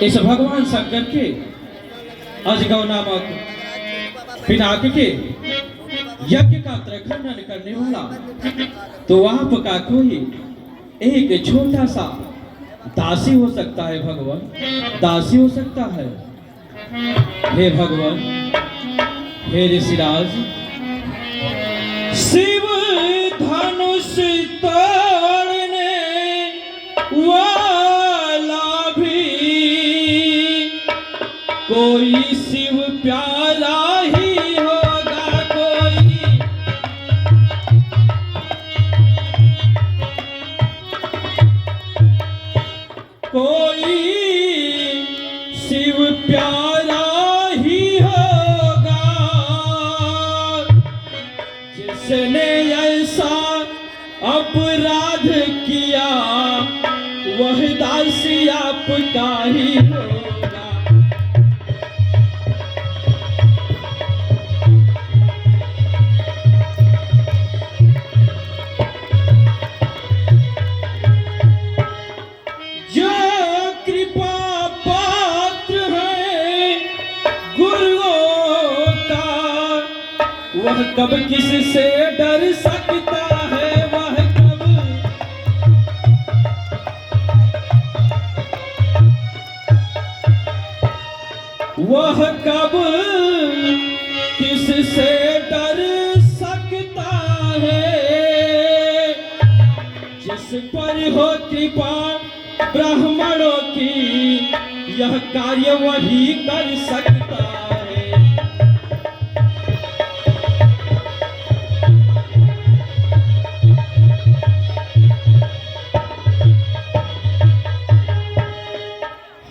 इस भगवान शंकर के अजगव नामक पिनाक के यज्ञ का खंडन करने वाला तो आपका कोई एक छोटा सा दासी हो सकता है भगवान, दासी हो सकता है। हे भगवान, हे ऋषिराज, शिव धनुष तोड़ने वाला भी कोई शिव प्यारा ही होगा, कोई शिव प्यारा ही होगा, जिसने ऐसा अपराध किया वह दासी आपका ही होगा। जो कृपा पात्र है गुरुओं का वह कब किससे डर सकता है, वह कब किससे डर सकता है। जिस पर हो कृपा ब्राह्मणों की यह कार्य वही कर सकता है।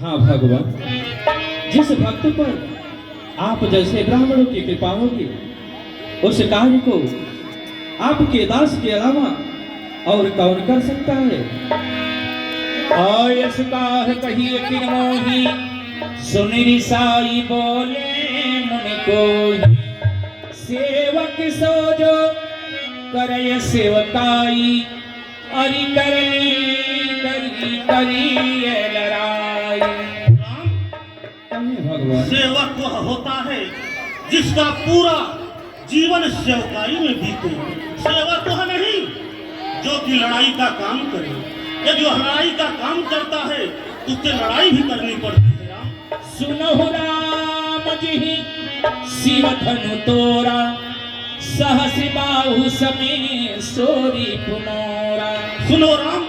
हाँ भगवान, जिस भक्त पर आप जैसे ब्राह्मणों की कृपा होगी उस कार्य को आपके दास के अलावा और कौन कर सकता है। आयस काह कहिए कि मोही सुनि साई बोले मुनि को, सेवक सोजो करय सेवकाई अरि करनी करी करी लड़ाई। भगवान, सेवक वह होता है जिसका पूरा जीवन सेवकाई में बीते। सेवक वह नहीं जो कि लड़ाई का काम करे। यदि वह लड़ाई का काम करता है तो उससे लड़ाई भी करनी पड़ती है। राम, सुनहु राम जी शिव धनु तोरा, सहस बाहु समे सोरी पुनोरा। सुनो राम,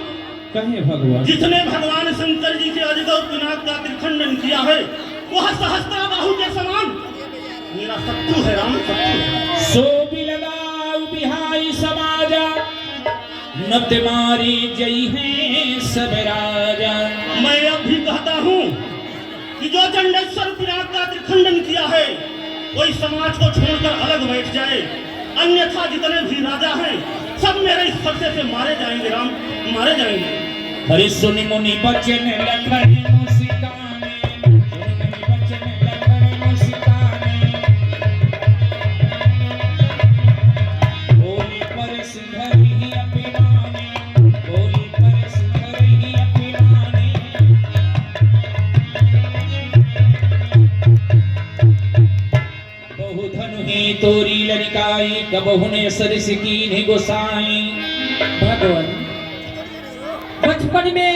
कहे भगवान, जिसने भगवान शंकर जी के अजगव पिनाक का खंडन किया है वह सहस्त्र बाहु के समान मेरा शत्रु है। राम, शत्रु। सो बिलगाऊ बिहाई समाजा, नब्द मारी जई हैं सब राजा। मैं अब भी कहता हूँ कि जो चंडेश्वर पिनाक का खंडन किया है वही समाज को छोड़कर अलग बैठ जाए, अन्यथा जितने भी राजा हैं सब मेरे इस फरसे से मारे जाएंगे। राम, मारे जाएंगे। हरि सुनि मुनि बचन लखन मुस्काने, सुनि मुनि बचन लखन मुस्काने। बोली पर सिंधर ही अभिमाने, बोली पर सिंधर ही अभिमाने। बहु धनु ही तोरी लड़काई, कबहु ने सरिस कीन्हि गोसाई। भगवान, बचपन में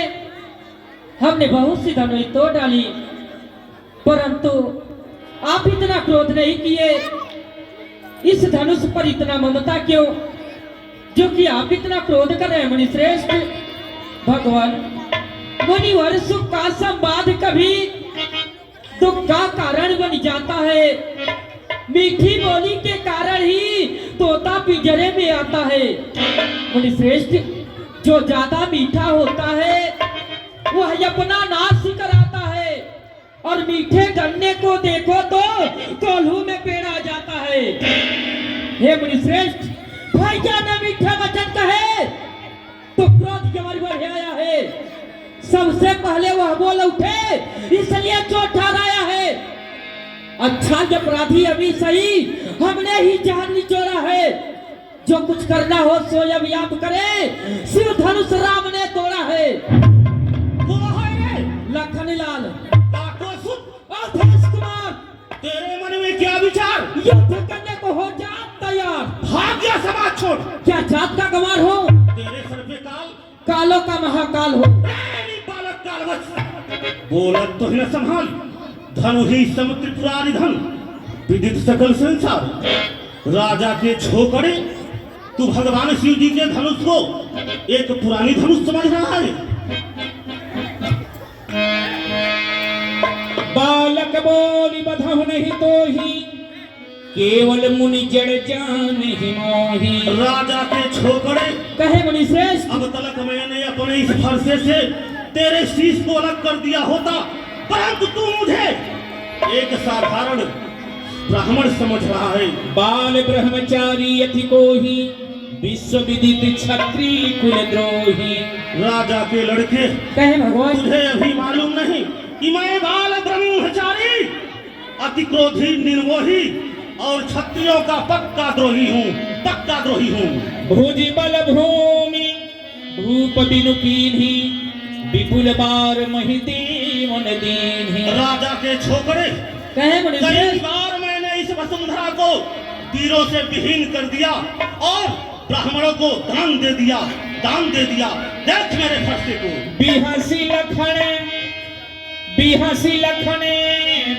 हमने बहुत सी धनुष तोड़ डाली, परंतु आप इतना क्रोध नहीं किए। इस धनुष पर इतना ममता क्यों, जो कि आप इतना क्रोध कर रहे हैं मुनि श्रेष्ठ। भगवान, मुनिवर सुख का संवाद कभी दुख का कारण बन जाता है। मीठी बोली के कारण ही तोता पिंजरे में आता है। मुनि श्रेष्ठ, जो ज्यादा मीठा होता है वह अपना नाश कराता है, और मीठे गन्ने को देखो तो कोल्हू में पेड़ आ जाता है। हे मुनिश्रेष्ठ, भैया ने मीठा वचन कहे तो क्रोध के बढ़ आया है। सबसे पहले वह बोल उठे इसलिए चोट ठहराया है। अच्छा अपराधी अभी सही, हमने ही जान निचोड़ा है। जो कुछ करना हो सो अब आप करे, शिव धनुष राम ने तोड़ा है। वो है लखन लाल, अवधेश कुमार, तेरे मन में क्या विचार? युद्ध करने को हो जा तैयार। भाग गया समाज छोड़। क्या जात का गंवार हो? तेरे सर पे काल, कालों का महाकाल हो। तेरी बालक कालवश। बोलत तो न संभाल, धनु ही समुद्र पुरारी धन, विदित सकल संसार। राजा के छोकरे तू भगवान शिव जी के धनुष को एक पुरानी धनुष समझ रहा है। बालक बोली बधहु नहीं तो ही, केवल मुनि जड़ जान ही मोही। राजा के छोकरे कहे मुनि श्रेष्ठ, अब तलक मैंने अपने इस फरसे से तेरे शीश को अलग कर दिया होता, परंतु तू मुझे एक साधारण ब्राह्मण समझ रहा है। बाल ब्रह्मचारी अति को ही, विश्व विदित क्षत्रिय कुल द्रोही। राजा के लड़के कहे भगवान, तुझे अभी मालूम नहीं कि मैं बाल ब्रह्मचारी, अति क्रोधी, निर्मोही और क्षत्रियों का पक्का द्रोही हूँ, पक्का द्रोही हूँ। भुजि बल भूमि भूप बिनु कीन्ही, विपुल बार महि दीवन दीन्ही। राजा के छोकरे कहे मुनि कई श्रेष्ठ, बार मैंने इस वसुंधरा को तीरों से विहीन कर दिया और ब्राह्मणों को दान दे दिया, दान दे दिया। देख मेरे फरसे को। बिहसी लखने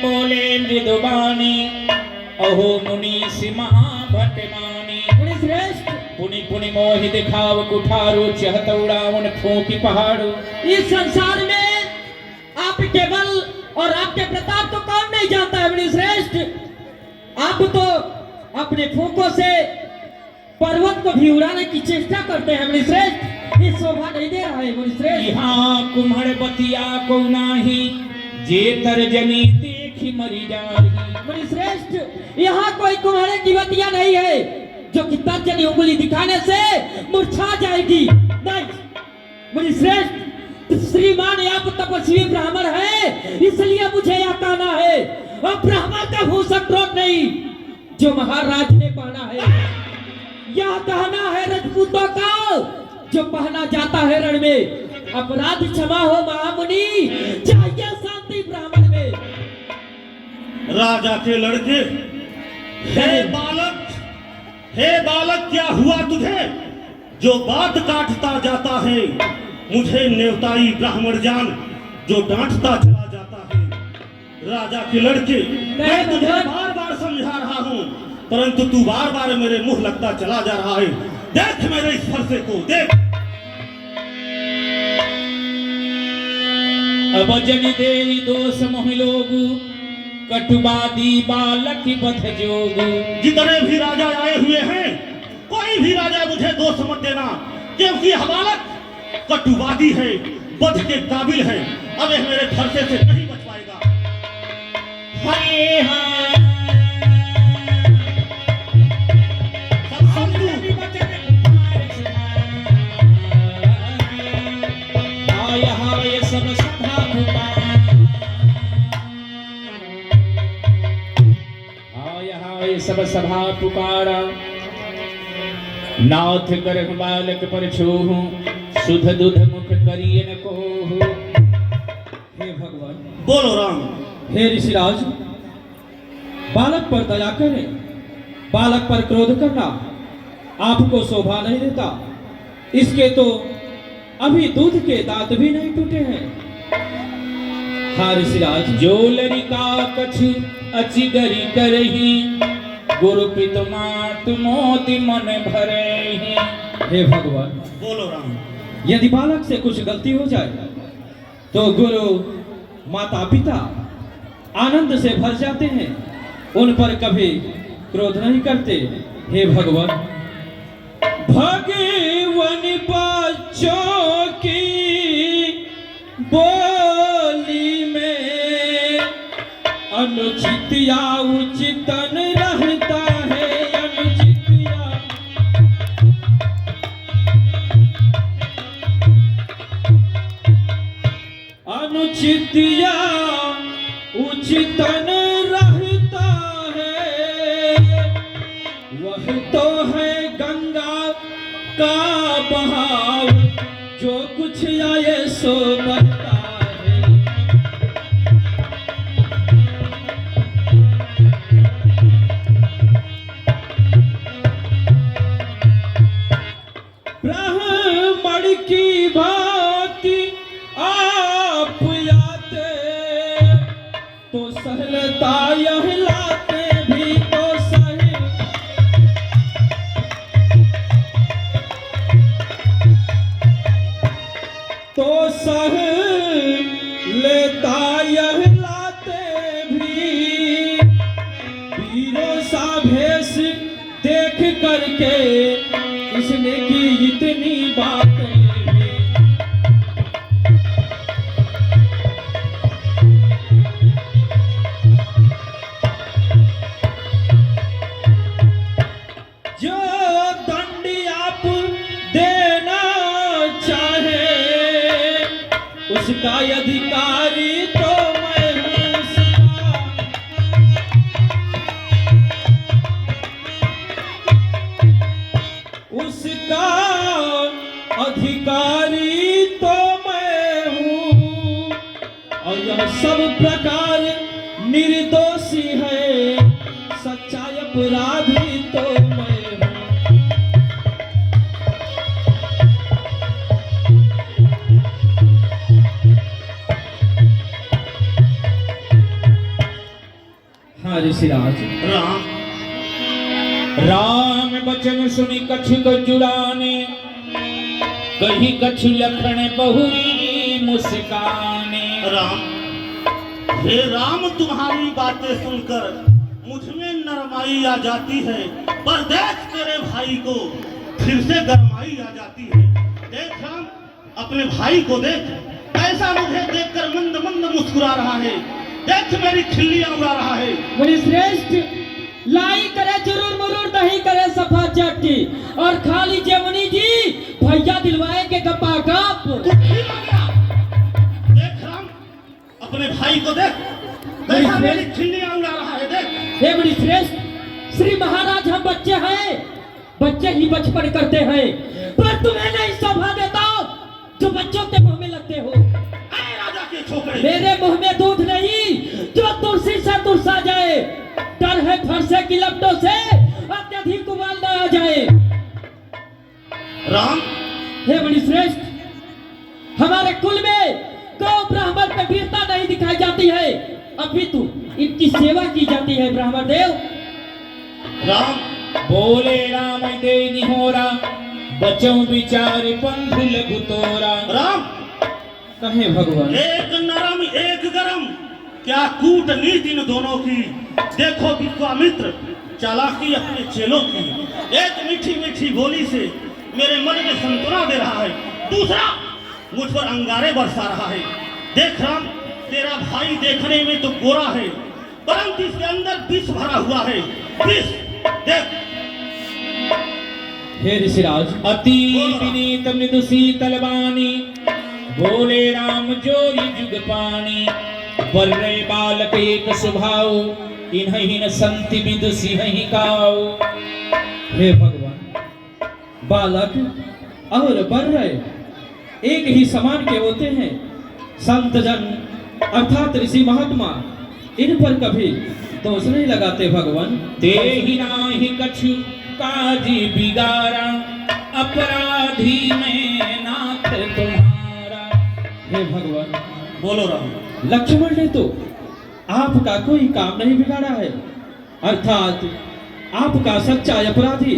बोले मृदुबानी, अहो मुनीषि महाभट मानी। मुनि श्रेष्ठ, पुनि पुनि मोहि दिखाव कुठारो, चहत उड़ावन फूंकी पहाड़ो। इस संसार में आपके बल और आपके प्रताप को कौन नहीं जानता है मुनि श्रेष्ठ। आप तो अपने फूंकों से पर्वत को भी उड़ाने की चेष्टा करते हैं मुनि श्रेष्ठ। ये शोभा नहीं दे रहा है मुनि श्रेष्ठ। यहाँ कुम्हड़ बतिया को नाही, जे तर्जनी देखी मरी जाही। मुनि श्रेष्ठ, यहाँ कोई कुम्हारे की बतिया नहीं है जो कि तर्जनी उंगली दिखाने से मुरझा जाएगी। नहीं मुनि श्रेष्ठ, श्रीमान आप तपस्वी ब्राह्मण है, इसलिए मुझे यह कहना है। और ब्राह्मण का भूषण रोक नहीं जो महाराज ने पहना है, यह कहना है राजपूतों का जो पहना जाता है रण में। अपराध क्षमा हो महामुनि, चाहिए शांति ब्राह्मण में। राजा के लड़के, हे बालक क्या हुआ तुझे जो बात काटता जाता है? मुझे नेवताई ब्राह्मण जान जो डांटता चला जाता है। राजा के लड़के, मैं तुझे बार बार समझा रहा हूँ, परंतु तू बार बार मेरे मुंह लगता चला जा रहा है। देख मेरे इस फरसे को, देख। अब जन दे दोष मोह लोगु, कटुबादी बालक बध जोगु। जितने भी राजा आए हुए हैं, कोई भी राजा मुझे दोष मत देना, क्योंकि यह बालक कटुवादी है, बध के काबिल है। अब यह मेरे फरसे से नहीं बच पाएगा। हाय हाय हाय हाय सब सभा हाय हाय सब सभा पुकारा। नाथ करह बालक पर छोहु, सुध दुध मुख करिय न कोहु। हे भगवान, बोलो राम। हे ऋषिराज, बालक पर दया करें, बालक पर क्रोध करना आपको शोभा नहीं देता। इसके तो अभी दूध के दांत भी नहीं टूटे हैं। हाँ ऋषिराज, जो लरिका कछु अचिगरी करही, गुरु पित मात मोति मन भरहि। हे भगवान, बोलो राम। यदि बालक से कुछ गलती हो जाए तो गुरु माता पिता आनंद से भर जाते हैं, उन पर कभी क्रोध नहीं करते। हे भगवान, भगवन बच्चों की बोली में अनुचित या उचितन रहता है। अनुचित या अनुचित या उचितन रहता है। वह तो है गंगा का बहाव, जो कुछ आए सो बहता है। ब्राह्मण की भांति आप आते तो सहलता यह लाते भी तो सही। तो सह लेता यह लाते भी वीरों सा भेष देख करके इसने की इतनी बातें भी। जो दंड आप देना चाहे उसका अधिकारी तो मैं हूँ सदा। उसका अधिकारी तो मैं हूँ और यह सब प्रकार निर्दोषी है, सच्चा अपराधी तो मैं हूँ। हाँ ऋषिराज। राम राम बचन सुनी कछु जुड़ाने, कही कछु लखन बहुरी मुस्काने। राम, हे राम, तुम्हारी बातें सुनकर मुझ में नरमाई आ जाती है, पर देख तेरे भाई को फिर से गरमाई आ जाती है। देख राम, अपने भाई को देख, कैसा मुझे देखकर मंद मंद मुस्कुरा रहा है। देख मेरी खिल्लियां उड़ा रहा है। मुनि श्रेष्ठ, लाई करे जरूर मुरूर, नहीं करे सफा चट्टी, और खाली जमुनी जी भैया दिलवाए के गप्पा गप। तू ठीक आ गया। देख राम, अपने भाई को देख, कैसा मेरी खिल्लियां उड़ा रहा है। देख हे मुनि श्रेष्ठ, श्री महाराज हम बच्चे हैं, बच्चे ही बचपन करते हैं, पर तुम्हें नहीं शोभा देता जो बच्चों के मुंह में लगते हो। अरे राजा के छोकरे, मेरे मुंह में दूध नहीं जो तुलसी से तुलसा जाए। डर है फरसे की लपटों से अत्यधिक उबाल न आ जाए। राम, हे मुनि श्रेष्ठ, हमारे कुल में गौ ब्राह्मण पे वीरता नहीं दिखाई जाती है, अपितु इनकी सेवा की जाती है। ब्राह्मण देव राम, बोले राम दे निहोरा, बचों विचार पंथ लघु तोरा। राम, कहे भगवान। एक नरम एक गरम, क्या कूटनीति इन दोनों की। देखो विश्वामित्र, चालाकी अपने चेलों की। एक मीठी मीठी बोली से मेरे मन में संतुना दे रहा है, दूसरा मुझ पर अंगारे बरसा रहा है। देख राम, तेरा भाई देखने में तो गोरा है, परंतु इसके अंदर विष भरा हुआ है। विष देख। हे ऋषिराज। अति विनीत मृदु शीतल वाणी, बोले राम जोरी जुग पानी। वर्रे बालक एक स्वभाव, इन्हीं न संति विदुषी ही काऊ। हे भगवान, बालक और बर्रे एक ही समान के होते हैं। संत जन अर्थात ऋषि महात्मा इन पर कभी दोष नहीं लगाते भगवान। ते ही नाही कछु काजी बिगारा, अपराधी में नाथ तुम्हारा। हे भगवान, बोलो राम। लक्ष्मण ने तो आपका कोई काम नहीं बिगाड़ा है, अर्थात आपका सच्चा अपराधी,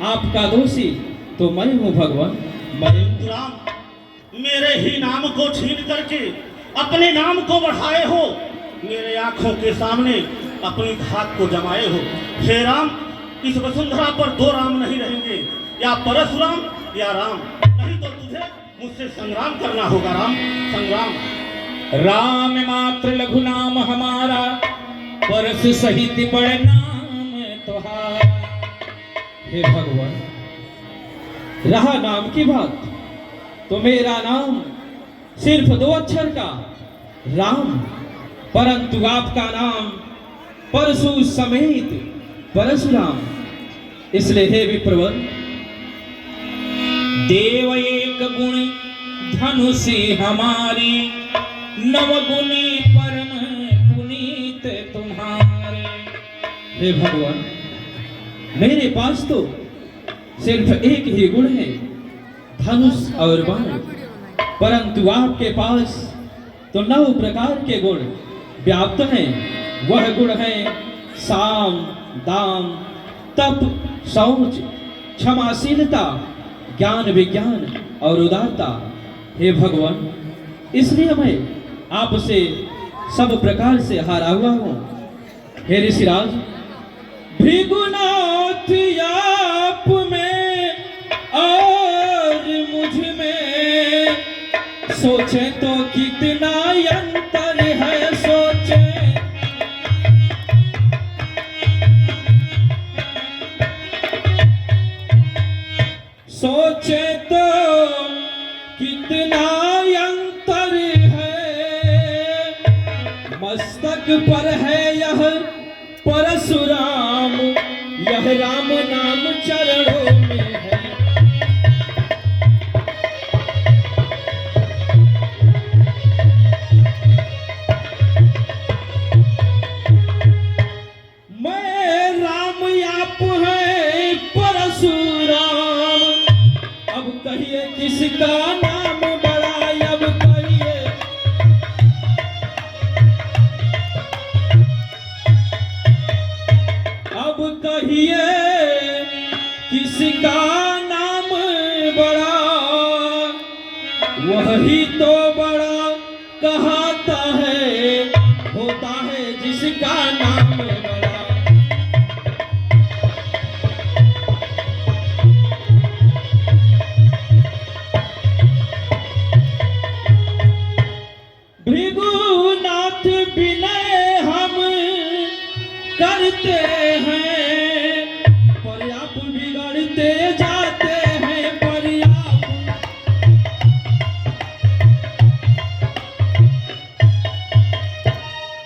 आपका दोषी तो मैं हूँ भगवान, मैं। राम, मेरे ही नाम को छीन करके अपने नाम को बढ़ाए हो, मेरे आंखों के सामने अपनी घात को जमाए हो। हे राम, इस वसुंधरा पर दो राम नहीं रहेंगे, या परशुराम या राम, नहीं तो तुझे मुझसे संग्राम करना होगा। राम, संग्राम। राम मात्र लघु नाम हमारा, परस सहित बड़ नाम तुहारा। हे भगवान, रहा नाम की बात तो मेरा नाम सिर्फ 2 अक्षर का राम, परंतु आपका नाम परशु समेत परशुराम। इसलिए हे विप्रवर, देव एक गुण धनुषी हमारी, नव गुणी परम पुनीत तुम्हारे। हे भगवान, मेरे पास तो सिर्फ एक ही गुण है, धनुष और बाण, परंतु आपके पास तो 9 प्रकार के गुण व्याप्त हैं। वह गुण है साम, दान, तप, शौच, क्षमाशीलता, ज्ञान, विज्ञान और उदारता। हे भगवान, इसलिए मैं आपसे सब प्रकार से हारा हुआ हूँ। हे ऋषिराज, भृगुनाथ आप में और मुझ में सोचे तो कितना अंतर है, सोचे तो कितना अंतर है। मस्तक पर है यह परशुराम, यह राम नाम चरणों में है। मैं राम आप है परशुराम, अब कहिए किसका नाम बड़ा, अब कहिए किसका नाम बड़ा, वही तो बड़ा कहता है, होता है जिसका नाम बड़ा। भृगुनाथ विनय हम करते हैं, पर आप बिगड़ते जाते हैं,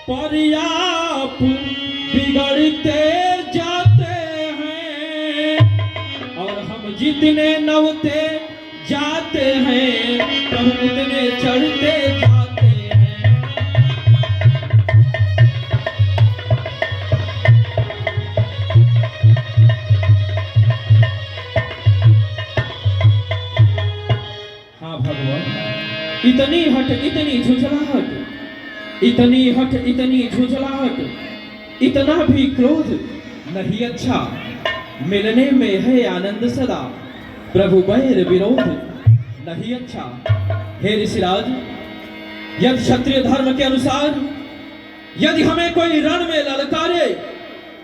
पर आप बिगड़ते जाते हैं, और हम जितने नवते जाते हैं, प्रभु उतने चढ़ते जाते हैं। हाँ भगवान, इतनी हट, इतनी झुंझलाहट, इतनी हट, इतनी झुंझलाहट, इतना भी क्रोध नहीं अच्छा। मिलने में है आनंद सदा, प्रभु बैर विरोध नहीं अच्छा। हे ऋषिराज, यदि क्षत्रिय धर्म के अनुसार यदि हमें कोई रण में ललकारे,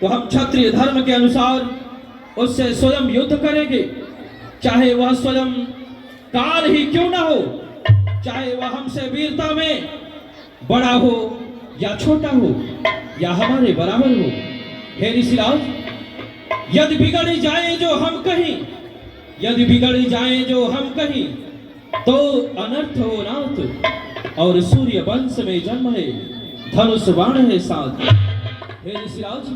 तो हम क्षत्रिय धर्म के अनुसार उससे स्वयं युद्ध करेंगे, चाहे वह स्वयं काल ही क्यों ना हो, चाहे वह हमसे वीरता में बड़ा हो या छोटा हो या हमारे बराबर हो। हे ऋषिराज, यदि बिगड़ जाए जो हम कहीं, यदि बिगड़ जाए जो हम कहीं, तो अनर्थ हो नाथ, और सूर्य वंश में जन्म है, धनुष बाण है साथ। हे ऋषिराज,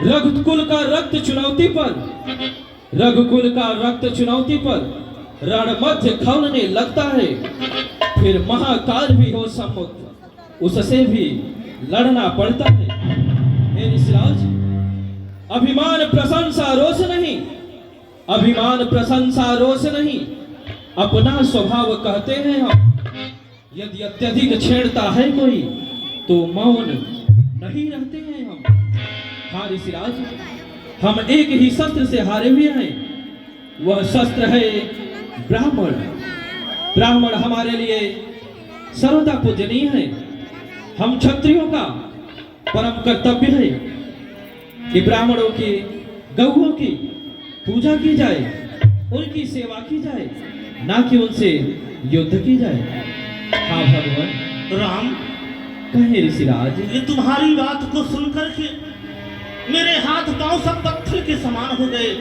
रघुकुल का रक्त चुनौती पर, रघुकुल का रक्त चुनौती पर रण मध्य खौलने लगता है, फिर महाकाल भी हो सम्मुख, उससे भी लड़ना पड़ता है। हे ऋषिराज, अभिमान प्रशंसा रोष नहीं, अभिमान प्रशंसा रोष नहीं, अपना स्वभाव कहते हैं हम। यदि अत्यधिक छेड़ता है कोई, तो मौन नहीं रहते हैं हम। हाँ ऋषिराज, हम एक ही शस्त्र से हारे हुए हैं, वह शस्त्र है ब्राह्मण। ब्राह्मण हमारे लिए सर्वदा पूजनीय है। हम क्षत्रियों का परम कर्तव्य है कि ब्राह्मणों की, गौओं की पूजा की जाए, उनकी सेवा की जाए, ना कि उनसे युद्ध की जाए। हाँ भगवान। राम, कहे ऋषिराज, ये तुम्हारी बात को सुनकर के मेरे हाथ पांव सब पत्थर के समान हो गए।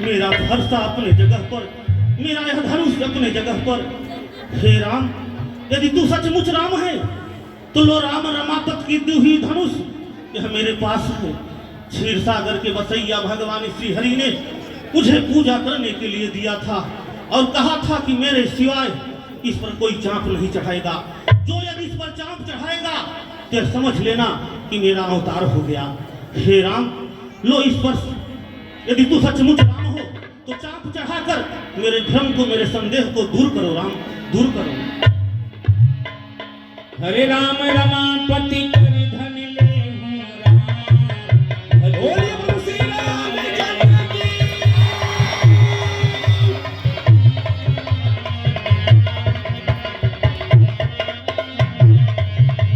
मेरा भरसा अपने जगह पर, मेरा यह धनुष अपने जगह पर। हे राम, यदि तू सचमुच राम है, तो लो राम रमापत की दुही धनुष यह मेरे पास है। क्षीर सागर के बसैया भगवान श्री हरि ने मुझे पूजा करने के लिए दिया था, और कहा था कि मेरे सिवाय इस पर कोई चांप नहीं चढ़ाएगा। जो यदि इस पर चांप चढ़ाएगा, तो समझ लेना कि मेरा अवतार हो गया। हे राम, लो इस पर, यदि तू सचमुच राम हो, तो चाप चढ़ाकर मेरे भ्रम को, मेरे संदेह को दूर करो राम, दूर करो। हरे राम रमापति कर धन ले हूँ राम। बोलिए बोलो श्री रामचंद्र की।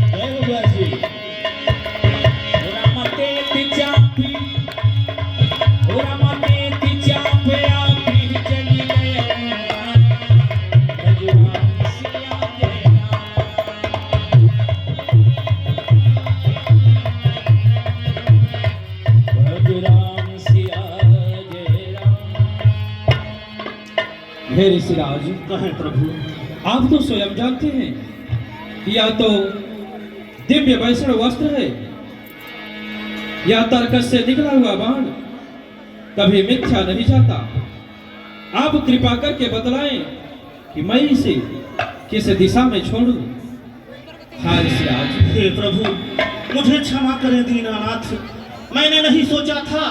जय हो व्यास जी। रामते चापी, रामते चापे आपी चली गए भगवान सिया जय राम सिया जय राम। हे ऋषिराज, कहें प्रभु। आप तो स्वयं जानते हैं कि यह तो दिव्य वैष्णव वस्त्र है, यह तर्कस से निकला हुआ बाण कभी मिथ्या नहीं जाता। आप कृपा करके बतलाएं कि मैं इसे किस दिशा में छोड़ूं। हाँ ऋषिराज। हे प्रभु, मुझे क्षमा करें दीनानाथ। मैंने नहीं सोचा था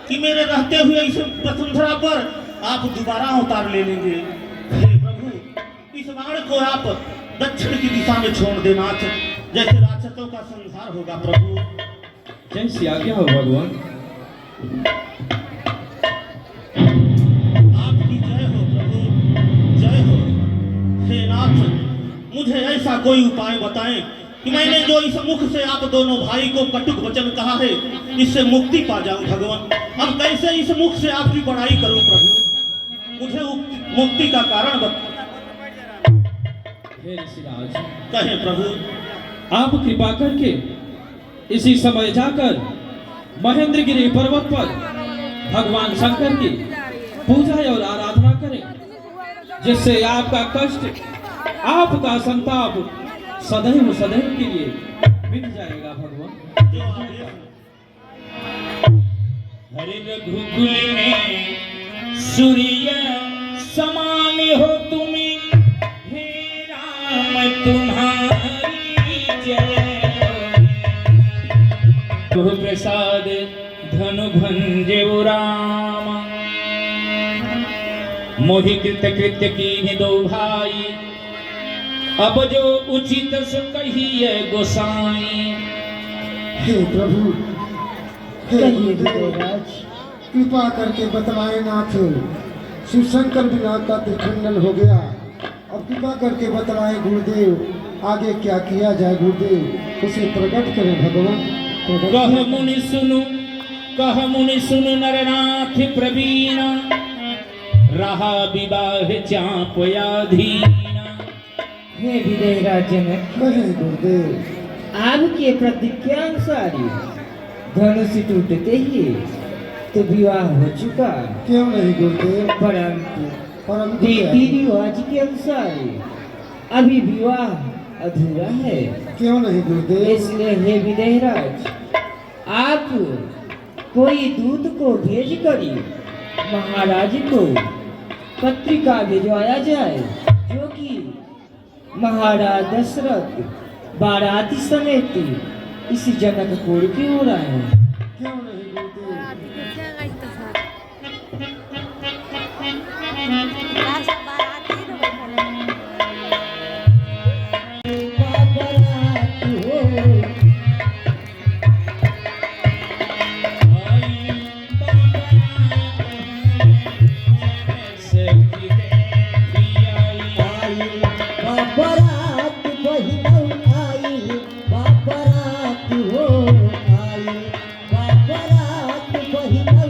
कि मेरे रहते हुए इस वसुंधरा पर आप दोबारा अवतार ले लेंगे। हे प्रभु, इस बाण को आप दक्षिण की दिशा में छोड़ दे नाथ, जैसे राक्षसों का संहार होगा प्रभु। जैसी आज्ञा हो भगवान। आपकी जय हो प्रभु, जय हो। हे नाथ, मुझे ऐसा कोई उपाय बताएं कि मैंने जो इस मुख से आप दोनों भाई को कटुक वचन कहा है, इससे मुक्ति पा जाऊं भगवान। अब कैसे इस मुख से आपकी बड़ाई करूं प्रभु, मुझे मुक्ति का कारण बता। हे ऋषिराज, कहें प्रभु। आप कृपा करके इसी समय जाकर महेंद्रगिरी पर्वत पर भगवान शंकर की पूजा और आराधना करें, जिससे आपका कष्ट, आपका संताप सदैव सदैव के लिए मिट जाएगा भगवान। जो आदेश है। हरे रघुकुल में सूर्य समान हो तुम्हें, हे राम तुम्हारी जय। प्रभु प्रसाद धनु भंजे राम, मोहि कृत कृत्य की दो भाई, अब जो उचित सो कहिए गोसाई। हे प्रभु, हे गुरुदेवराज, कृपा करके बतलाए नाथ। शिव शंकर बिना का त्रिखंडन हो गया, अब कृपा करके बतलाए गुरुदेव, आगे क्या किया जाए गुरुदेव, उसे प्रकट करें भगवान। कह मुनि सुनु, कह मुनि सुनु नरनाथ प्रवीण, रहा विवाह चापयाधीना। हे विदेहराज जनक, कहे गुरुदेव। आपके प्रतिज्ञा अनुसार धनुष टूटते ही तो विवाह हो चुका, क्यों नहीं गुरुदेव? परंतु क्या? रीति रिवाज के अनुसार अभी विवाह अधूरा है। क्यों नहीं गुरुदेव? इसलिए हे विदेहराज, आप कोई दूत को भेज करी महाराज को पत्रिका भिजवाया जाए, जो कि महाराज दशरथ बाराती समेत इस जनकपुर की ओर आए। क्यों नहीं गुरुदेव? बाबरात हो आई, बाबरात बहिनौ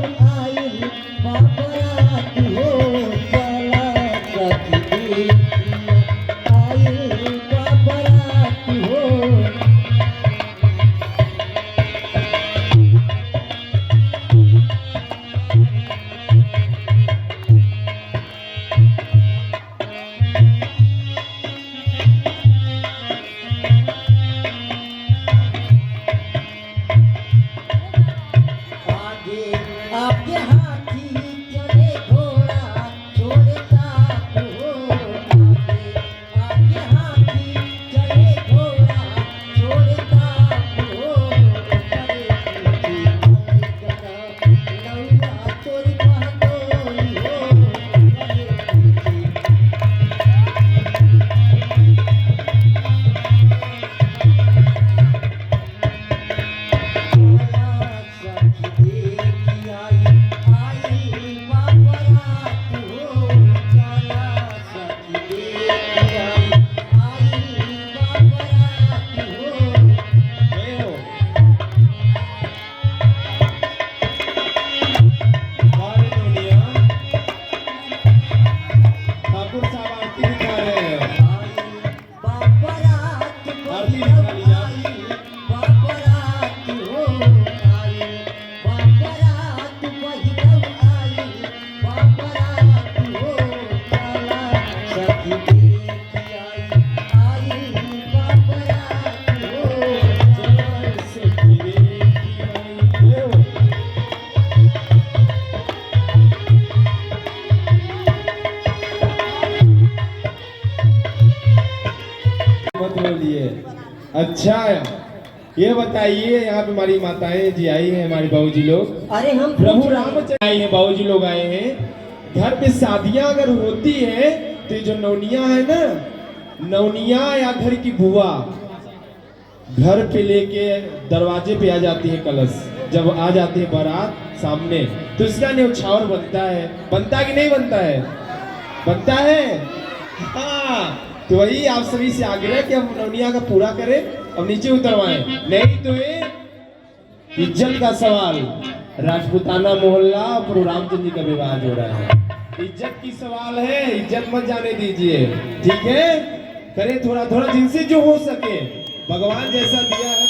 बोलिए। अच्छा, ये बताइए यहाँ पे हमारी माताएं जी आई हैं, हमारी बहू जी लोग। अरे हम प्रभु रामचंद्र आए हैं, बहू जी लोग आए हैं। घर में शादियां अगर होती है तो ये जो नौनिया है ना, नौनिया या घर की बुआ घर पे लेके दरवाजे पे आ जाती है कलश। जब आ जाती है बारात सामने तो इसका न्यौछावर बनता है। बनता कि नहीं बनता है? बनता है। हाँ, तो वही आप सभी से आग्रह कि हम नौनिया का पूरा करें, अब नीचे उतरवाएं, नहीं तो ये इज्जत का सवाल। राजपूताना मोहल्ला प्रभु रामचंद्र जी का विवाह हो रहा है, इज्जत की सवाल है, इज्जत मत जाने दीजिए, ठीक है? करें थोड़ा थोड़ा जिनसे जो हो सके, भगवान जैसा दिया है।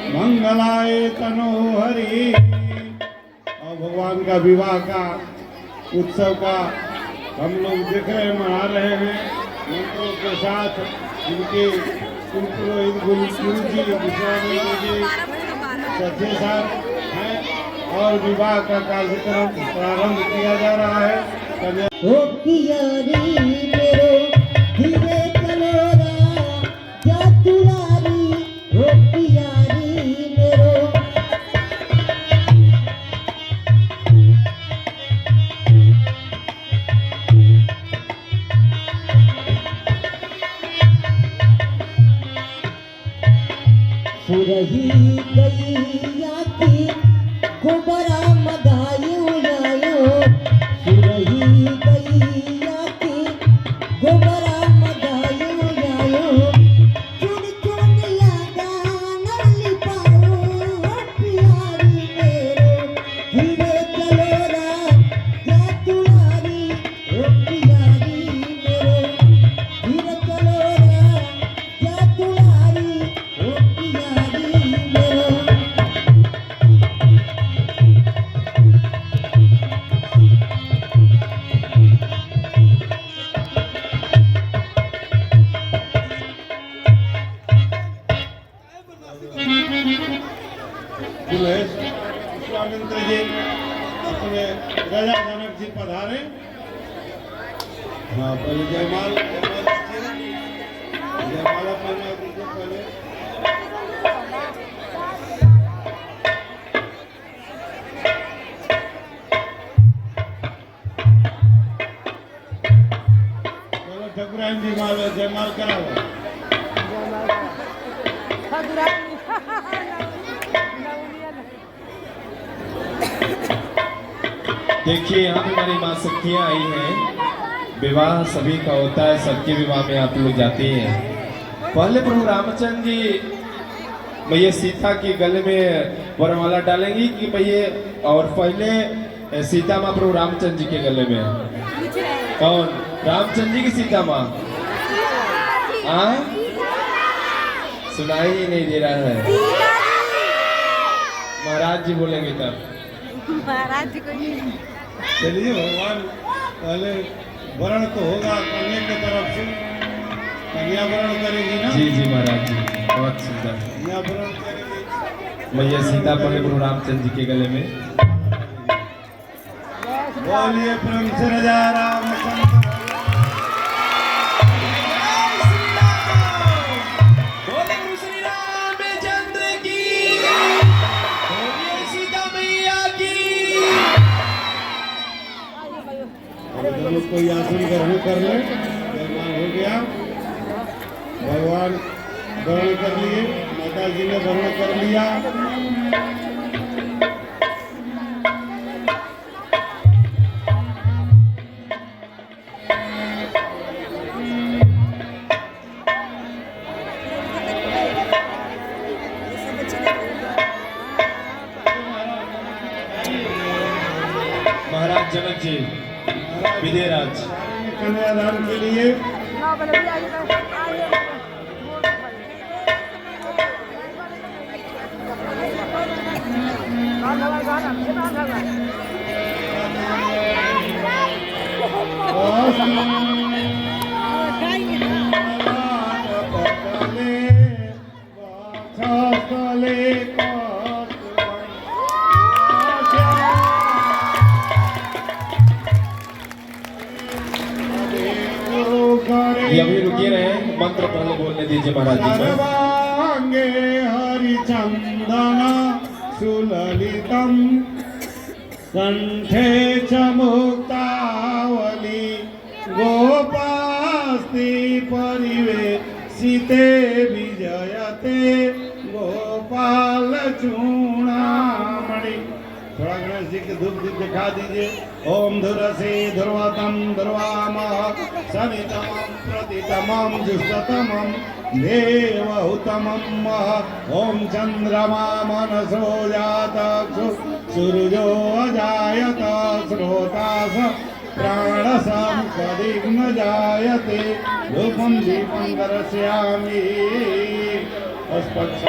मंगलाय तनो हरि। और भगवान का विवाह का उत्सव का हम लोग देख रहे हैं, मना रहे हैं मंत्रों के साथ। जिनके पुरोहित गुरु जी विश्वामित्र जी सच्चे साथ हैं और विवाह का कार्यक्रम प्रारंभ किया जा रहा है। ओ पियारी मेरो धीरे चलो रा जा दुलारी, ओ पियारी मेरो। सुरही गैया की गोबरा मगायो लायो, सुरही गैया की हमारे राजा जनक जी पधारे। हाँ पहले जयमाल जयमाला पहना दीजिए पहले। चलो ठकुराइन जी माल जयमाल कराओ। देखिए यहाँ पे हमारी माँ शक्तियाँ आई हैं। विवाह सभी का होता है, सबके विवाह में आप लोग जाते हैं। पहले प्रभु रामचंद्र जी भैया सीता के गले में वरमाला डालेंगी कि भैया, और पहले सीता माँ प्रभु रामचंद्र जी के गले में? कौन? रामचंद्र जी की सीता माँ? सुनाई ही नहीं दे रहा है। महाराज जी बोलेंगे तब। महाराज जी को चलिए भगवान पहले वरण तो होगा कन्या की तरफ से। कन्या वरण करेगी ना? जी जी महाराज जी, बहुत सुंदर। कन्या वरण करेगी। भैया सीता पहले प्रभु रामचंद्र जी के गले में। बोलिए प्रेम से राजा रामचंद्र। बोले श्री रामचंद्र की, बोलिए सीता मैया की। लोग कोई आसन ग्रहण कर ले। जयमाल हो गया, भगवान ग्रहण कर लिए, माता जी ने ग्रहण कर लिया। महाराज जनक जी विदेराज कन्यादान के लिए ये अभी रुकिए रहे, मंत्र पहले बोलने दीजिए महाराज जी को। सर्वांगे हरिचंदन सुललितम कंठे च मुक्तावली गोपास्ति परिवेशिते विजयते गोपाल चूड़ामणि। थोड़ा गणेश जी के धूप दीप दिखा दीजिए। ओम धुरसे ध्रुवतम ध्रुवामः सवितमं प्रतितमं जुष्टतमं देवहुतमं मः। ओम चंद्रमा मनसो जातक्षु सूर्यो अजायत श्रोतास प्राणसंपदिग्न जायते रूपं दीपं दर्शयामि। अस्पष्ट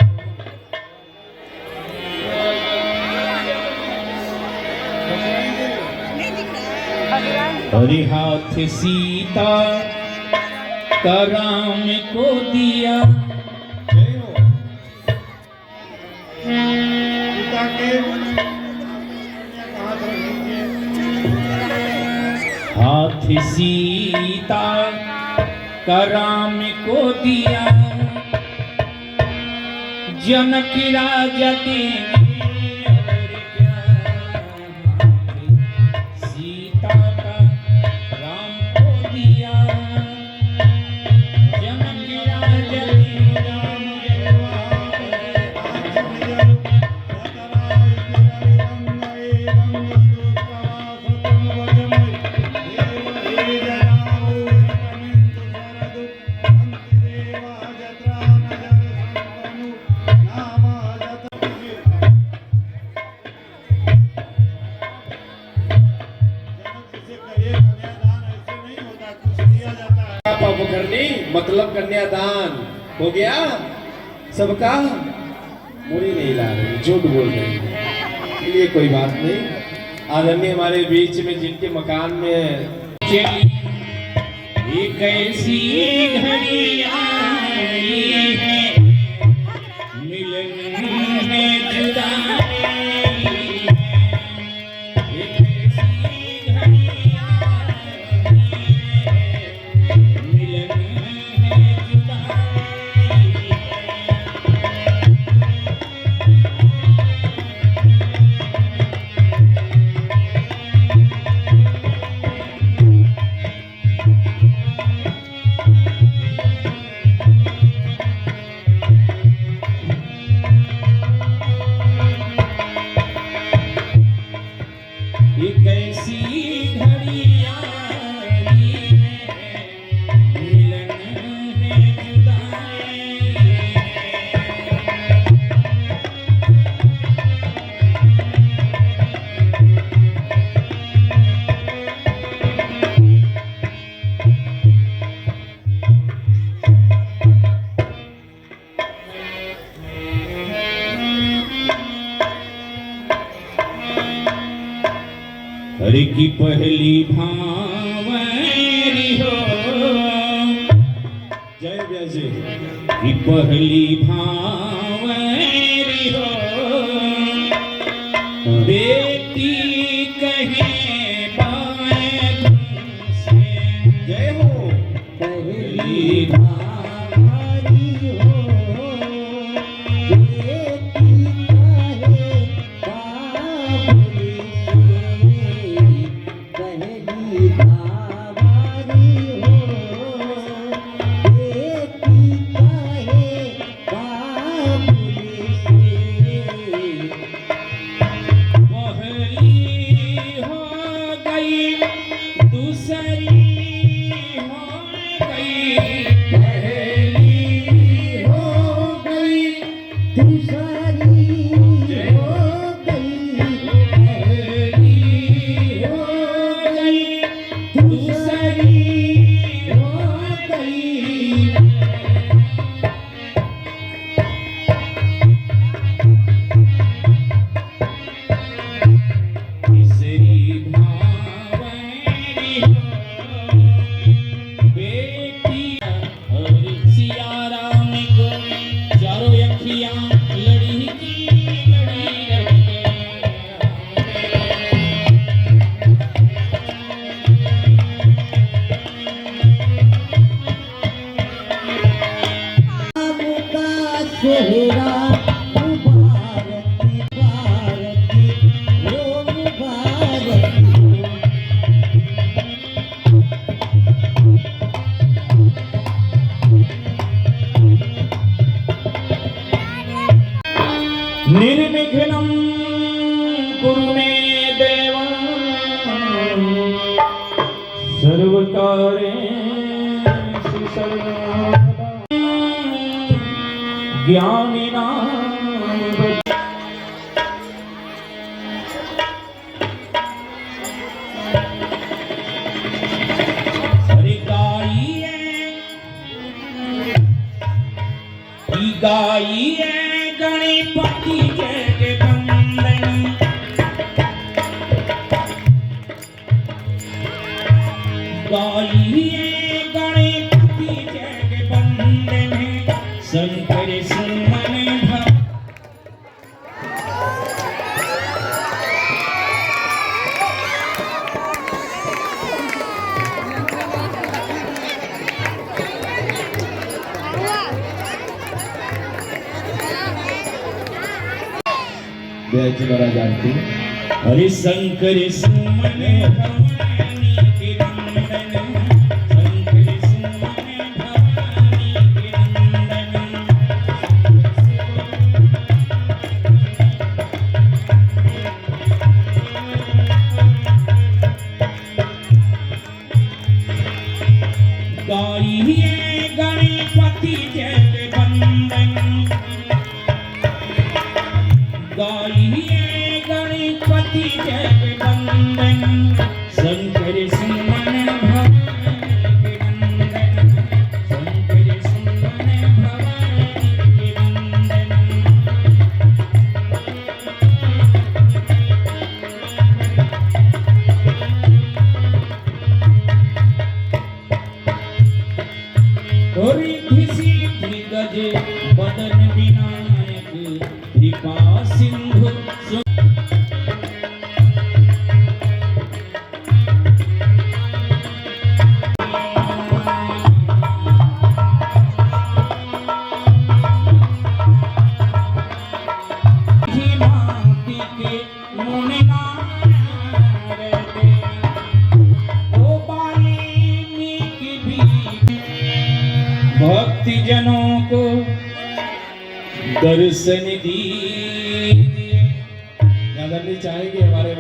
हरि हाथ सीता का राम को दिया, पिता के हाथ रखेंगे। हाथ सीता का राम को दिया, जनक राजा देंगे और क्या। सीता का राम को दिया, जनक राजा करनी मतलब कन्यादान हो गया सबका। मुड़ी नहीं ला रही, झूठ बोल रही। ये कोई बात नहीं। आदरणीय हमारे बीच में जिनके मकान में चली एक ऐसी घड़ी आई है, मिलन में जुदाई है। एक हरि की पहली भावरी हो, जय व्याजी की पहली भावरी हो, बेटी कहे पाए तुमसे, जय हो पहली भावरी हो, बेटी कहे बाबुली से, पहली भावरी हो, बेटी कहे बाबुली से। पहली हो गई दूसरी हो गई, पहली हो गई दूसरी हो गई, पहली हो गई दूसरी हो गई। तीसरी भावरी हो, बेटी और सिया राम को चारों अखियां लड़ी की लड़ी रहे। आपका चेहरा मुबारक मुबारक हो, मुबारक हो। निर्विघ्नं कुरु मे देव, सर्वकार्येषु सर्वदा, ज्ञानिनां हरि गाइए गणपति जगवंदन, गाइए गणपति जगवंदन, शंकर सुमन भव। व्याजी महाराज आरती हरि शंकर सुमन भवानी के नंदन, शंकर सुमन भवानी के नंदन। गाइए गणपति जगवंदन, गाइए गणपति जगवंदन, शंकर सुमन भवानी के नंदन, शंकर सुमन भवानी के नंदन। रिद्धि सिद्धि गज बदन विनायक, कृपा सिंधु दर्शन दी। आदरणीय चाहेंगे हमारे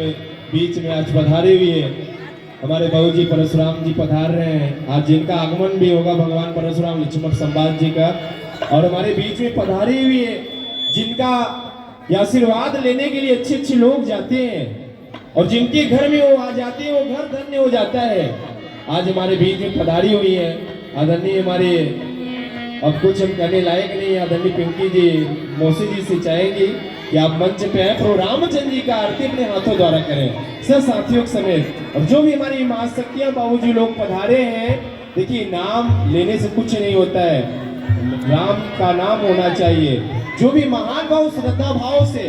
बीच में आज पधारे हुए हैं हमारे बाबू जी परशुराम जी पधार रहे हैं। आज जिनका आगमन भी होगा भगवान परशुराम लक्ष्मण संवाद जी का, और हमारे बीच में पधारे हुए हैं जिनका आशीर्वाद लेने के लिए अच्छे अच्छे लोग जाते हैं, और जिनके घर में वो आ जाते हैं वो घर धन्य हो जाता है। आज हमारे बीच में पधारी हुई है आदरणीय हमारे, अब कुछ हम कहने लायक नहीं, आदरणीय पिंकी जी मौसी जी से चाहेंगे कि आप मंच पे आए, प्रभु रामचंद्र जी का आरती अपने हाथों द्वारा करें सब साथियों समेत। और जो भी हमारी मां शक्तियां बाबूजी लोग पधारे हैं, देखिए नाम लेने से कुछ नहीं होता है, राम का नाम होना चाहिए। जो भी महान भाव श्रद्धा भाव से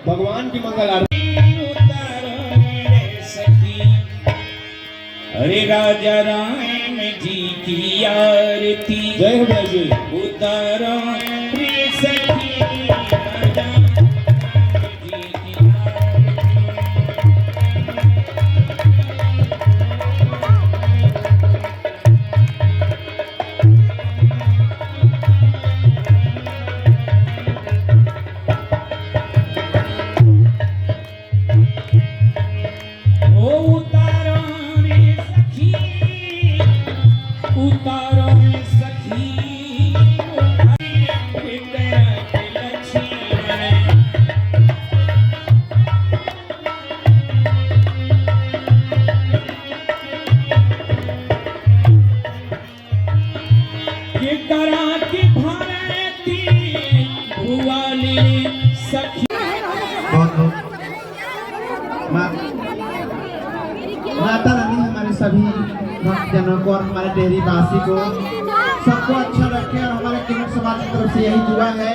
भगवान की मंगल आरती। अरे राजा राम जी की आरती, जय हो भैया जी। उतारो रे सखी, राजा राम जी की ओ उतारो रे सखी, उतारो रे सखी, ये करा की भारती भुवाली सखी। बहुत बहुत माता रानी हमारे सभी भक्तजनों को और हमारे डेहरी वासी को सबको अच्छा रखे, और हमारे किन्नर समाज की तरफ से यही दुआ है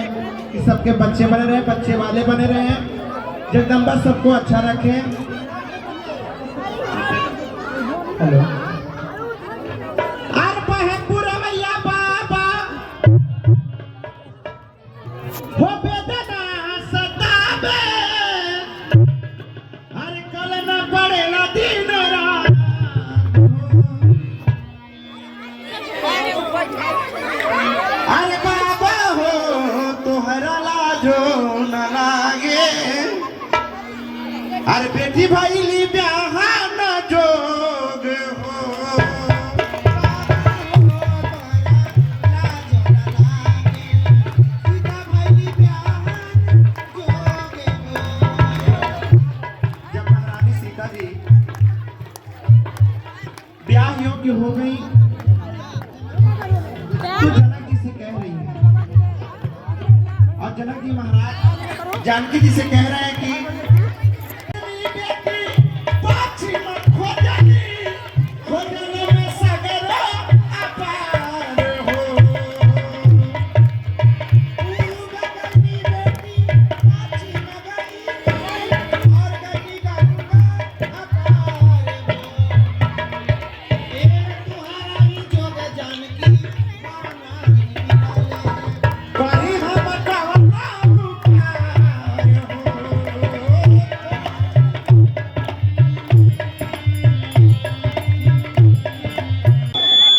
कि सबके बच्चे बने रहे, बच्चे वाले बने रहे, जगदम्बा सबको अच्छा रखे। हेलो हो बेदना सताबे, हर कल न पड़ेला दिन रात। अरे बाबा हो तोहरा लाजो न लागे, अरे बेटी भैली ब्याह न जोग हो। ब्याह योग्य हो गई तो जनक जी से कह रही है, और जनक जी महाराज जानकी जी से कह रहे हैं कि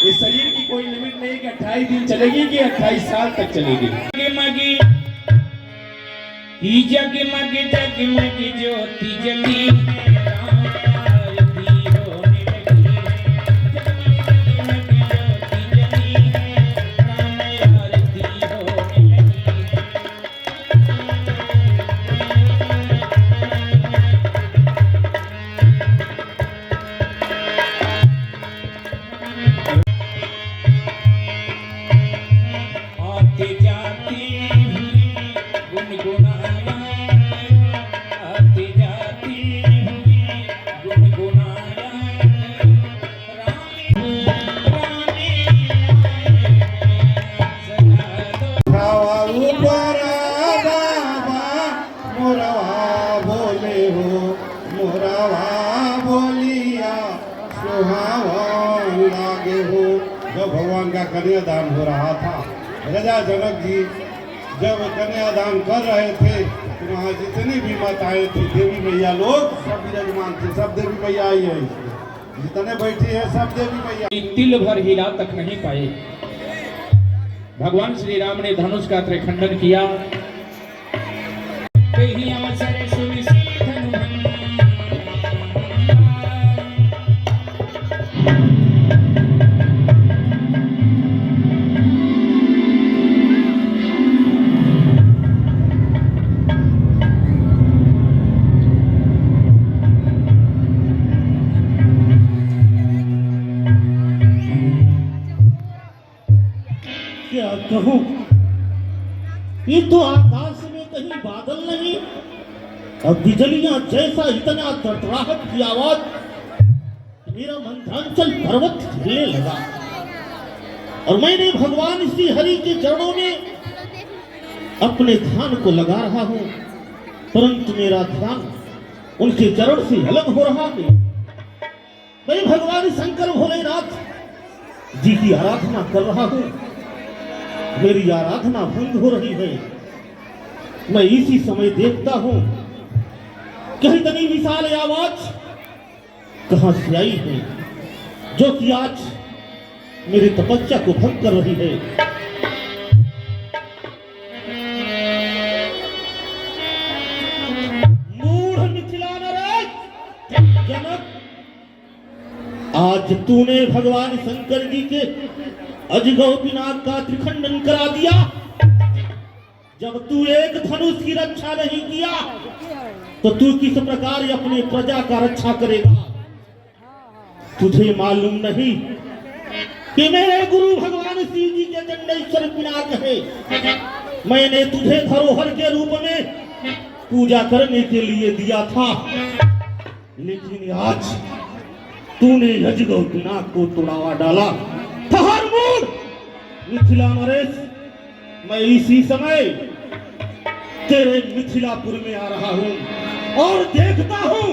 इस शरीर की कोई लिमिट नहीं कि 28 दिन चलेगी कि 28 साल तक चलेगी। जगमगी ही जगमग जगमग ज्योति जली है, राम आरती होने लगी है। जगमग जगमग ज्योति जली है, राम आरती होने लगी है। आते जाते हुए गुनगुनाया, आते जाते हुए गुनगुनाया, रामे सदा दो। मोरवा बोले हो, मोरवा बोलिया सुहावन लागे हो। जब भगवान का कन्यादान हो रहा था, राजा जनक जी जब कन्यादान कर रहे थे तो वहाँ जितनी भी माताएं थी, देवी मैया लोग सब विराजमान थे, सब देवी मैया आई है, जितने बैठी है सब देवी मैया। तिल भर हीरा तक नहीं पाए। भगवान श्री राम ने धनुष का त्रिखंडन किया, कहीं अवसर सुविशेष धनुभंग। क्या कहूँ, ये तो आकाश में कहीं बादल नहीं और बिजलियां जैसा इतना तड़तड़ाहट की आवाज, मेरा मंत्रांचल पर्वत हिलने लगा और मैंने भगवान श्री हरि के चरणों में अपने ध्यान को लगा रहा हूँ, परंतु मेरा ध्यान उनके चरण से अलग हो रहा है। मैं भगवान शंकर भोलेनाथ जी की आराधना कर रहा हूँ, मेरी आराधना भंग हो रही है। मैं इसी समय देखता हूं कहीं इतनी विशाल आवाज कहां से आई है, जो कि आज मेरी तपस्या को भंग कर रही है। मूढ़ मिथिला नरेश जनक, आज तूने भगवान शंकर जी के अजगौपिनाथ का त्रिखंडन करा दिया। जब तू एक धनुष की रक्षा नहीं किया तो तू किस प्रकार अपने प्रजा का रक्षा करेगा? तुझे मालूम नहीं कि मेरे गुरु भगवान शिव जी के चंडेश्वर पिनाक है। मैंने तुझे धरोहर के रूप में पूजा करने के लिए दिया था, लेकिन आज तूने अजगौपिनाथ को तोड़ावा डाला। ठहर मूढ़ मिथिला नरेश, मैं इसी समय तेरे मिथिलापुर में आ रहा हूं और देखता हूं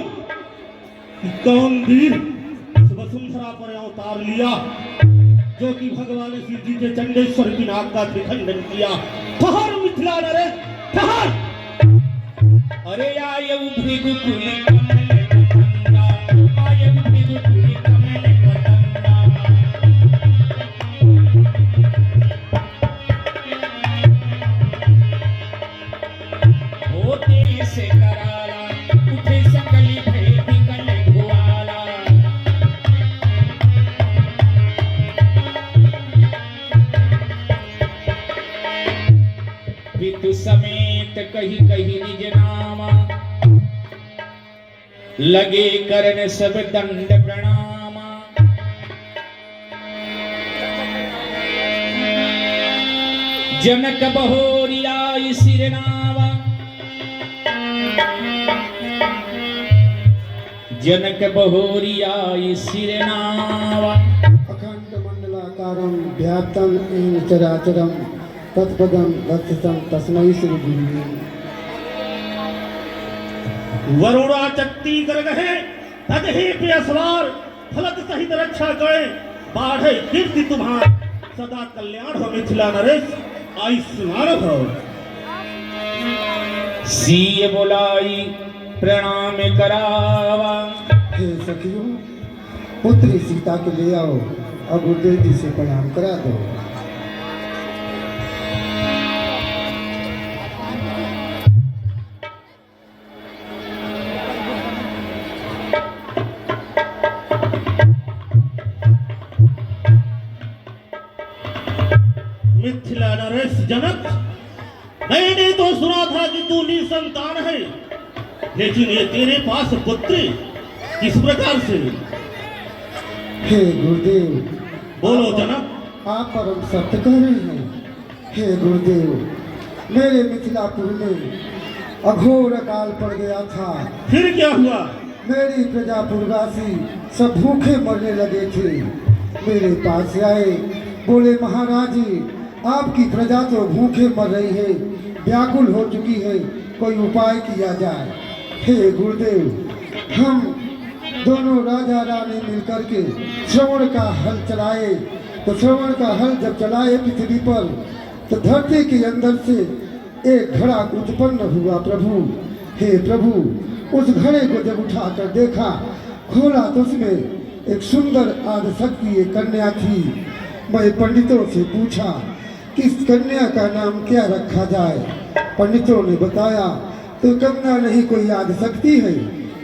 कि कौन वीर इस वसुंधरा पर अवतार लिया, जो कि भगवान शिव जी के चंडेश्वर पिनाक का त्रिखंडन किया। ठहर मिथिला नरेश, ठहर। अरे आये भृगुकुल कमल पतंगा, आये भृगुकुल कमल पतंगा। होते से कराला, उठे सकली भेद कल भुआला। पितु समेत कही कही निज नामा, लगे करन सब दंड प्रणामा। जनक बहोरिया सिरनावा, जनक बहोरिया सिरनावा। अखंड मंडलाकारं व्याप्तं येन चराचरं तत्पदं दर्शितं तस्मै श्री गुरुवे। वरुणा चट्टी कर गए तदहि पे असवार, फलत सहित रक्षा गए बाढ़े कीर्ति तुम्हार। सदा कल्याण हो मिथिला नरेश, आयुष्मान भव। सीय बोलाई प्रणाम करावा। हे सखियों, पुत्री सीता को ले आओ और गुरुदेव जी से प्रणाम करा दो। मिथिला नरेश जनक, मैंने तो सुना था कि तू निसंतान है, लेकिन ये तेरे पास पुत्री किस प्रकार से? हे गुरुदेव, बोलो जनक। आप परम सत्य कह रहे हैं। हे गुरुदेव, मेरे मिथिलापुर में अघोर अकाल पड़ गया था। फिर क्या हुआ? मेरी प्रजापुरवासी सब भूखे मरने लगे थे। मेरे पास आए, बोले महाराज जी, आपकी प्रजा तो भूखे मर रही है, व्याकुल हो चुकी है, कोई उपाय किया जाए। हे गुरुदेव, हम दोनों राजा रानी मिलकर के श्रवण का हल चलाए। तो श्रवण का हल जब चलाए पृथ्वी पर, तो धरती के अंदर से एक घड़ा उत्पन्न हुआ प्रभु। हे प्रभु, उस घड़े को जब उठाकर देखा, खोला तो उसमें एक सुंदर आदिशक्ति एक कन्या थी। मैं पंडितों से पूछा कि इस कन्या का नाम क्या रखा जाए। पंडितों ने बताया तो गंगा नहीं कोई याद सकती है।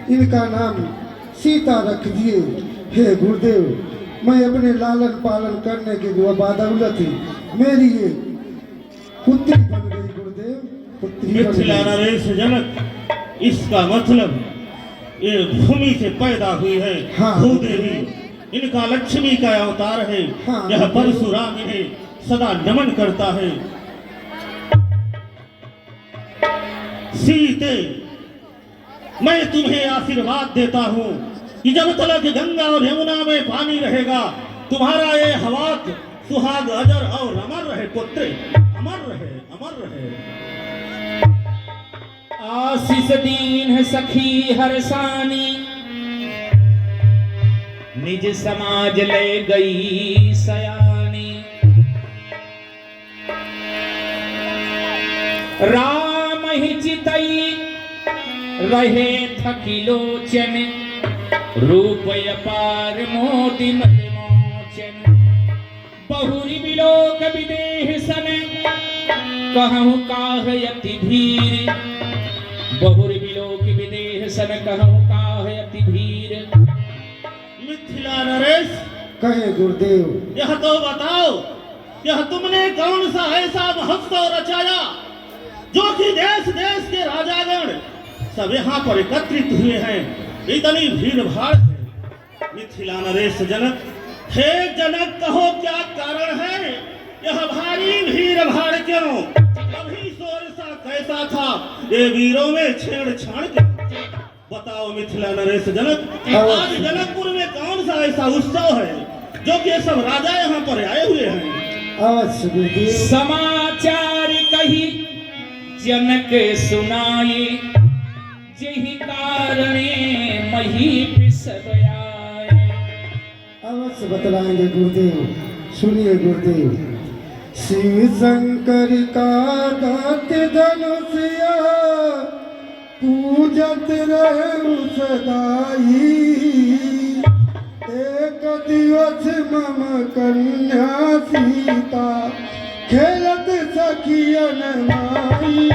इनका नाम सीता रख दिए। हे गुरुदेव, मैं अपने लालन पालन करने की बदौलत मेरी ये पुत्री बन गई गुरुदेव, पुत्री बन मिथिला गई। नरेश जनक, इसका मतलब ये भूमि से पैदा हुई है हाँ। भूदेवी, इनका लक्ष्मी का अवतार है। हाँ। यह परशुराम इन्हें सदा नमन करता है। सीते, मैं तुम्हें आशीर्वाद देता हूँ कि जब तक गंगा और यमुना में पानी रहेगा, तुम्हारा ये हवात सुहाग अजर और अमर रहे पुत्र, अमर रहे, अमर रहे। आशीष दीन है सखी हरसानी, निज समाज ले गई सयानी। राम ही चितई रहे थकी लोचन, रूप अपार मोति मलमोचन। बहुरी बिलोक विदेह सन, कहूँ काह यति धीर। बहुरी बिलोक विदेह सन, कहूँ काह यति धीर। मिथिला नरेश, कहे गुरुदेव, यह तो बताओ, यह तुमने कौन सा ऐसा महोत्सव रचाया जो कि देश देश के राजागण सब यहाँ पर एकत्रित हुए हैं, इतनी भीड़ भाड़ है। मिथिला नरेश जनक, हे जनक, कहो क्या कारण है, यह भारी भीड़ भाड़ क्यों? अभी शोर सा कैसा था, ये वीरों में छेड़छाड़ क्यों? बताओ मिथिला नरेश जनक, आज जनकपुर में कौन सा ऐसा उत्सव है जो कि सब राजा यहाँ पर आए हुए हैं? अवश्य गुरुदेव। समाचार कही जनक सुनाई, जही कारणे मही पिसबयाए। अवश्य बतलाएंगे गुरुदेव। सुनिए गुरुदेव। शिव शंकर का दात्य धनुषिया, पूजत रहे सदाई। एक दिवस मम कन्या सीता, खेलत सखियन माई।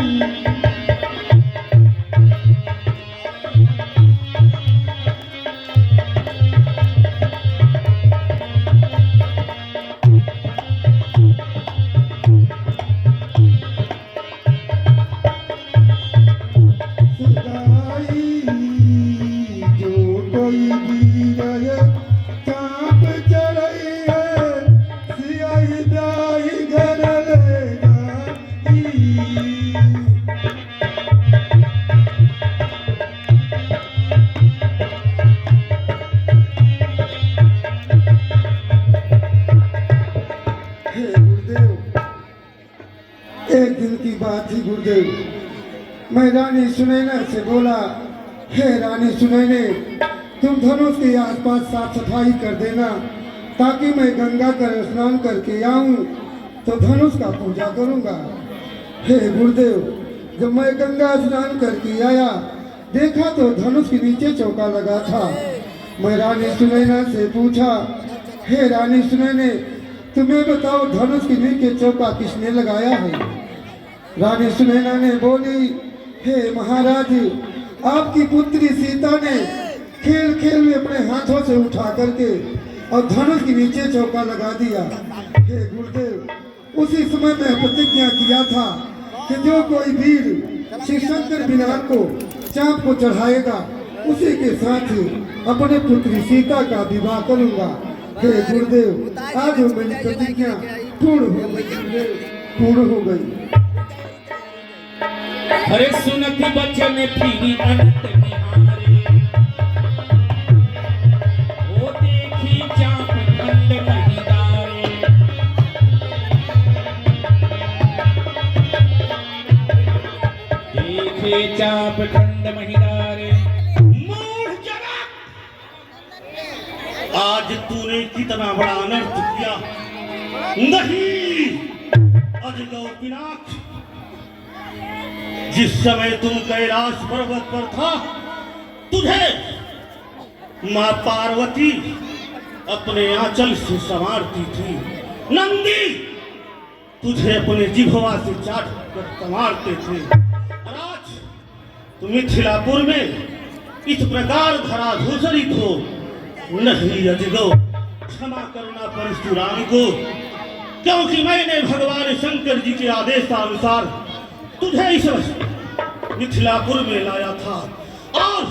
एक दिन की बात थी गुरुदेव, मैं रानी सुनैना से बोला, हे रानी सुनैने, तुम धनुष के आसपास साफ सफाई कर देना ताकि मैं गंगा का स्नान करके आऊं तो धनुष का पूजा करूंगा। हे गुरुदेव, जब मैं गंगा स्नान करके आया, देखा तो धनुष के नीचे चौका लगा था। मैं रानी सुनैना से पूछा, हे रानी सुनैने, तुम्हें बताओ धनुष के नीचे चौका किसने लगाया है? रानी सुनैना ने बोली, हे महाराज, आपकी पुत्री सीता ने खेल खेल में अपने हाथों से उठा करके और धनुष के नीचे चौका लगा दिया। हे गुरुदेव, उसी समय मैं प्रतिज्ञा किया था कि जो कोई वीर श्री शंकर विनायक को चाँप को चढ़ाएगा, उसी के साथ अपने पुत्री सीता का विवाह करूंगा। हे गुरुदेव, आज मेरी प्रतिज्ञा पूर्ण हो गई, पूर्ण हो गई। अरे सुनती बचन फिरी अनंत निहारे, ओ देखी चाप खंड महिदारे। देखे चाप खंड महिदारे। मूढ़ जनक, आज तूने कितना बड़ा अनर्थ किया। नहीं, अजगौ पिनाक, जिस समय तुम कैलाश पर्वत पर था, तुझे माँ पार्वती अपने आंचल से संवारती थी। नंदी तुझे अपने जिह्वा से चाट कर संवारते थे। और आज मिथिलापुर में इस प्रकार धराधूसरित हो। नहीं अजगो, क्षमा करना परशुराम को, क्योंकि मैंने भगवान शंकर जी के आदेशानुसार तुझे इस मिथिलापुर में लाया था और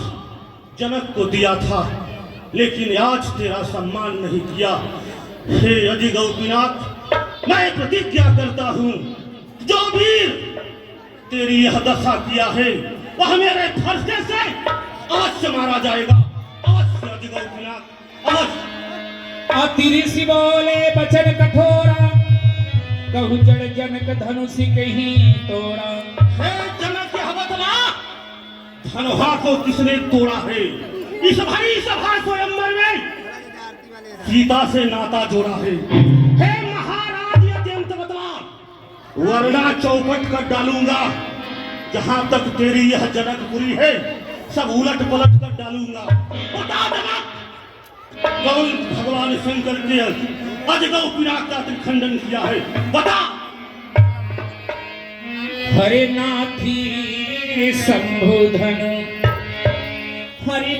जनक को दिया था, लेकिन आज तेरा सम्मान नहीं किया। हे अजिगौपीनाथ, मैं प्रतिज्ञा करता हूँ, जो वीर तेरी यह दशा किया है वह मेरे फरसे से आज से मारा जाएगा। आज से अजिगौपीनाथ, आज। अति ऋषि बोले बचन कठोरा, कहु जड़ जनक धनुषि कहीं तोड़ा। हे जनक, यह बतला, धनुहा को किसने तोड़ा है? इस भरी सभा स्वयंवर में सीता से नाता जोड़ा है। हे महाराज, यह अत्यंत बतला, वरना चौपट कर डालूंगा। जहां तक तेरी यह जनकपुरी है सब उलट पलट कर डालूंगा। बता जनक, कौन भगवान शंकर के अजगौपीनाथ का खंडन किया है? बता। हरे नाथी शंभुधन, हरि